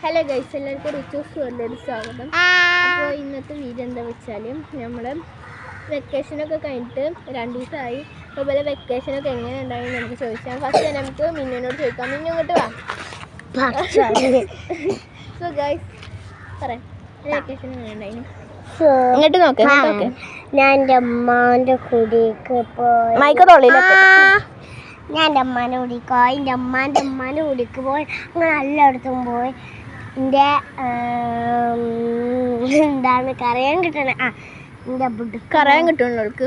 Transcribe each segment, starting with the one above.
Hello guys, എല്ലാവർക്കും റിച്ചൂസ് വേൾഡിലോട് സ്വാഗതം. അപ്പോൾ ഇന്നത്തെ വീഡിയോ എന്താ വെച്ചാൽ നമ്മൾ വെക്കേഷനൊക്കെ കഴിഞ്ഞിട്ട് 2 ദിവസമായി. അതുപോലെ വെക്കേഷനൊക്കെ എങ്ങനെ ഉണ്ടായിരുന്നു നമുക്ക് ചോദിച്ചാൽ ഫസ്റ്റ് നമുക്ക് മിന്നുവിനോട് ചോദിക്കാം. മിന്നു ഇങ്ങോട്ട് വാ. സോ ഗൈസ് പറയാം, വെക്കേഷൻ എങ്ങനെ ഉണ്ടായിരുന്നു? ഇങ്ങോട്ട് നോക്കേ. ഞാൻ എൻ്റെ അമ്മാൻ്റെ കൂടിക്ക് പോയി. മൈക്ക് തൊള്ളിയിലൊക്കെ ഞാൻ എൻ്റെ അമ്മാൻ്റെ കൂടിക്ക് പോയി. എൻ്റെ അമ്മാൻ്റെ കൂടിക്ക് പോയി. അങ്ങനെ എല്ലായിടത്തും പോയി. എൻ്റെ എന്താണ് കറിയാൻ കിട്ടണേ? എൻ്റെ കറിയാൻ കിട്ടുന്നവർക്ക്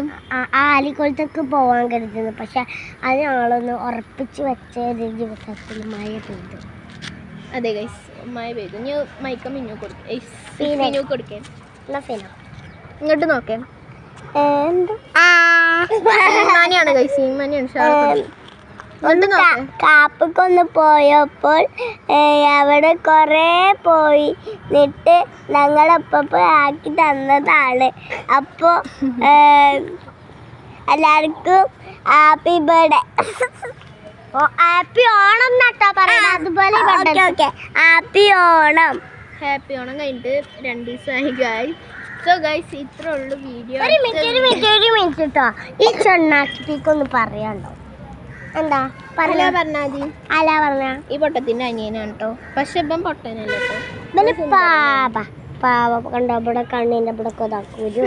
ആലിക്കുളത്തേക്ക് പോകാൻ കരുതുന്നു. പക്ഷെ അത് ഞങ്ങളൊന്ന് ഉറപ്പിച്ച് വെച്ച ഒരു ദിവസത്തിൽ മഴ പെയ്തു. അതെ ഗൈസ്, മഴ പെയ്തു. ഞാൻ മൈക്ക മിന്നു കൊടുക്കേ. ഇങ്ങോട്ട് നോക്കേ. മനിയാണ് ഗൈസ്, ഈ മനിയാണ്. കാപ്പിക്കൊന്ന് പോയപ്പോൾ അവിടെ കുറേ പോയി എന്നിട്ട് ഞങ്ങളപ്പോ ആക്കി തന്നതാണ്. അപ്പോൾ എല്ലാവർക്കും ഹാപ്പി ബർത്ത്ഡേ. ഹാപ്പി ഓണം നട്ടോ പറയാം. അതുപോലെ ഹാപ്പി ഓണം. ഹാപ്പി ഓണം കഴിഞ്ഞിട്ട് 2 ദിവസമായി ഗൈസ്. സോ ഗൈസ്, ഇത്രേ ഉള്ളൂ വീഡിയോ. ഒരു മിനിറ്റ് കേട്ടോ. ഈ ചെണ്ണാക്കിക്കൊന്ന് പറയാണ്ടോ? എന്താ പറഞ്ഞാ മതി. അലാ പറഞ്ഞ ഈ പൊട്ടത്തിന്റെ അനിയനാണ് കേട്ടോ. പക്ഷെ ഇപ്പം പൊട്ടനല്ലോ കേട്ടോ. പാവ കണ്ടോ, ഇവിടെ കണ്ണിന്റെ ഇവിടെ കൊതാക്കൂരു.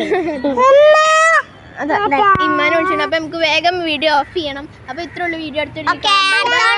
ഇമ്മാനെ വിളിച്ചിട്ടുണ്ട്. അപ്പൊ നമുക്ക് വേഗം വീഡിയോ ഓഫ് ചെയ്യണം. അപ്പൊ ഇത്ര ഉള്ളൂ വീഡിയോ എടുത്തിട്ട്